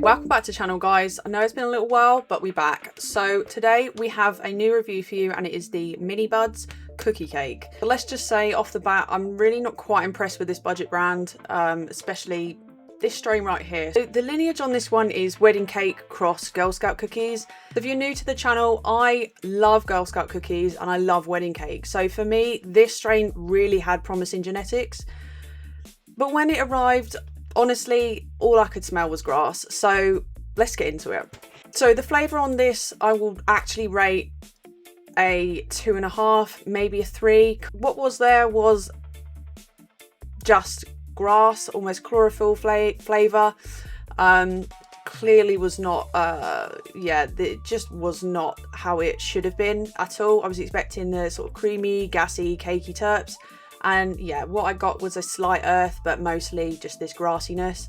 welcome back to the channel, guys. I know it's been a little while, but we're back. So today we have a new review for you, and it is the MiniBuds cookie cake. But let's just say off the bat, I'm really not quite impressed with this budget brand, especially this strain right here. So the lineage on this one is wedding cake cross Girl Scout cookies. If you're new to the channel, I love Girl Scout cookies and I love wedding cake. So for me, this strain really had promising genetics. But when it arrived, honestly, all I could smell was grass. So let's get into it. So the flavour on this, I will actually rate a 2.5, maybe a 3. What was there was just grass, almost chlorophyll flavour. Clearly was not, it just was not how it should have been at all. I was expecting the sort of creamy, gassy, cakey terps. And yeah, what I got was a slight earth, but mostly just this grassiness.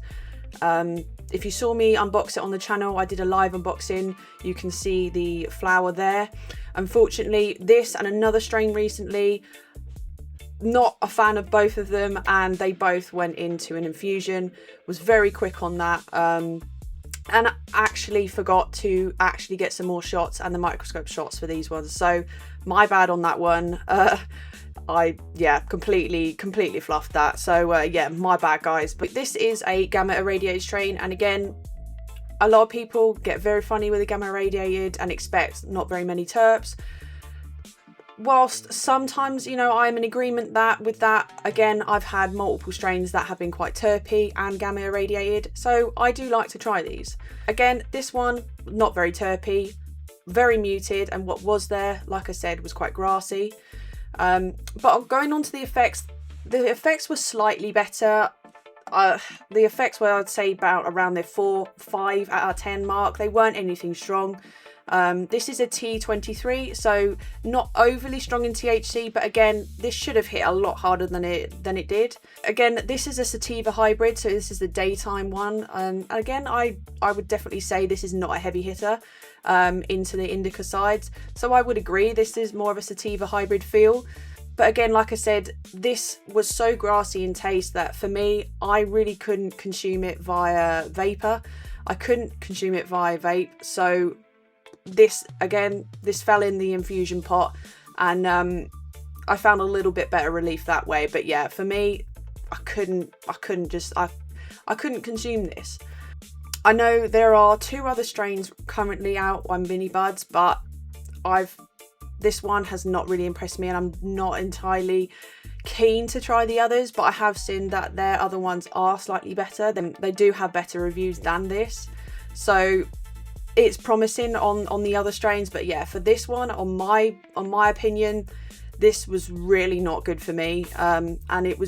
If you saw me unbox it on the channel, I did a live unboxing. You can see the flower there. Unfortunately, this and another strain recently, not a fan of both of them, and they both went into an infusion. Was very quick on that. And I actually forgot to actually get some more shots and the microscope shots for these ones. So my bad on that one. I completely fluffed that. So yeah, my bad, guys. But this is a gamma irradiated strain, and again, a lot of people get very funny with a gamma irradiated and expect not very many terps. Whilst sometimes, you know, I'm in agreement with that, again, I've had multiple strains that have been quite terpy and gamma irradiated, so I do like to try these. Again, this one, not very terpy, very muted, and what was there, like I said, was quite grassy. But going on to the effects were slightly better. The effects were, I'd say, about around their 4-5 out of 10 mark. They weren't anything strong. This is a T23, so not overly strong in THC, but again, this should have hit a lot harder than it did. Again, this is a sativa hybrid, so this is the daytime one. Again, I would definitely say this is not a heavy hitter into the indica sides. So I would agree, this is more of a sativa hybrid feel. But again, like I said, this was so grassy in taste that for me, I really couldn't consume it via vapor. I couldn't consume it via vape. So this fell in the infusion pot, and I found a little bit better relief that way. But yeah, for me, I couldn't consume this. I know there are 2 other strains currently out on MiniBuds, but this one has not really impressed me, and I'm not entirely keen to try the others, but I have seen that their other ones are slightly better. They do have better reviews than this, so it's promising on the other strains. But yeah, for this one, on my opinion, this was really not good for me, and it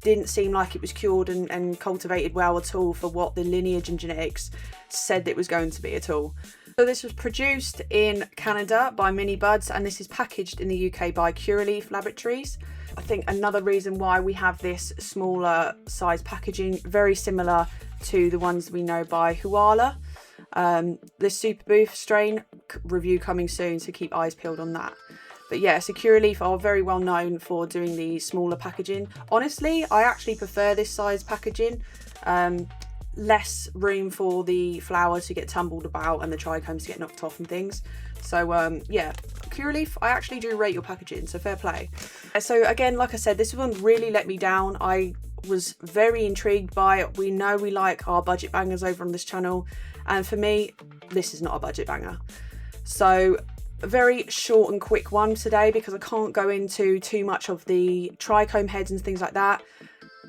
didn't seem like it was cured and cultivated well at all for what the lineage and genetics said it was going to be at all. So this was produced in Canada by MiniBuds, and this is packaged in the UK by Curaleaf Laboratories. I think another reason why we have this smaller size packaging, very similar to the ones we know by Huala. The Super Booth strain review coming soon, so keep eyes peeled on that. But yeah, so Curaleaf are very well known for doing the smaller packaging. Honestly, I actually prefer this size packaging. Less room for the flower to get tumbled about and the trichomes to get knocked off and things. So yeah, Curaleaf, I actually do rate your packaging, so fair play. So again, like I said, this one really let me down. I was very intrigued by it. We know we like our budget bangers over on this channel, and for me, this is not a budget banger. So a very short and quick one today, because I can't go into too much of the trichome heads and things like that.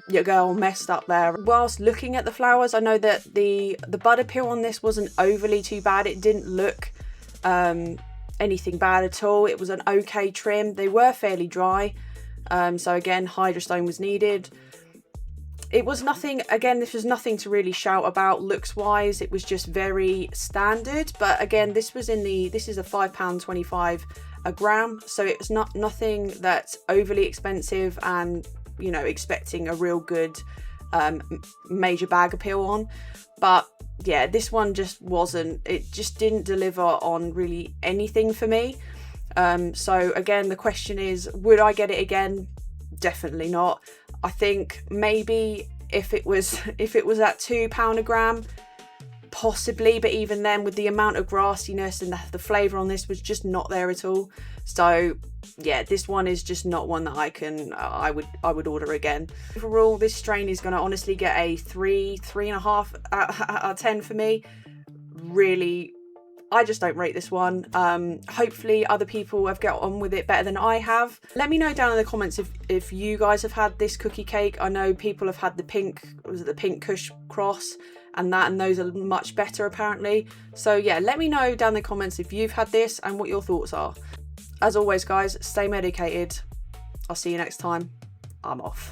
Your girl messed up there. Whilst looking at the flowers, I know that the bud appeal on this wasn't overly too bad. It didn't look anything bad at all. It was an okay trim. They were fairly dry, so again, hydrostone was needed. It was nothing, again, this was nothing to really shout about looks wise. It was just very standard. But again, this is a £5.25 a gram, so it's nothing that's overly expensive and, you know, expecting a real good major bag appeal on. But yeah, this one just didn't deliver on really anything for me. So again, the question is, would I get it again? Definitely not. I think maybe if it was at £2 a gram, possibly, but even then, with the amount of grassiness and the flavour on this was just not there at all. So yeah, this one is just not one that I would order again. Overall, this strain is going to honestly get a 3.5 out of 10 for me. Really, I just don't rate this one. Hopefully other people have got on with it better than I have. Let me know down in the comments if you guys have had this cookie cake. I know people have had the pink, was it the pink Kush cross and those are much better apparently. So yeah, let me know down in the comments if you've had this and what your thoughts are. As always guys, stay medicated. I'll see you next time. I'm off.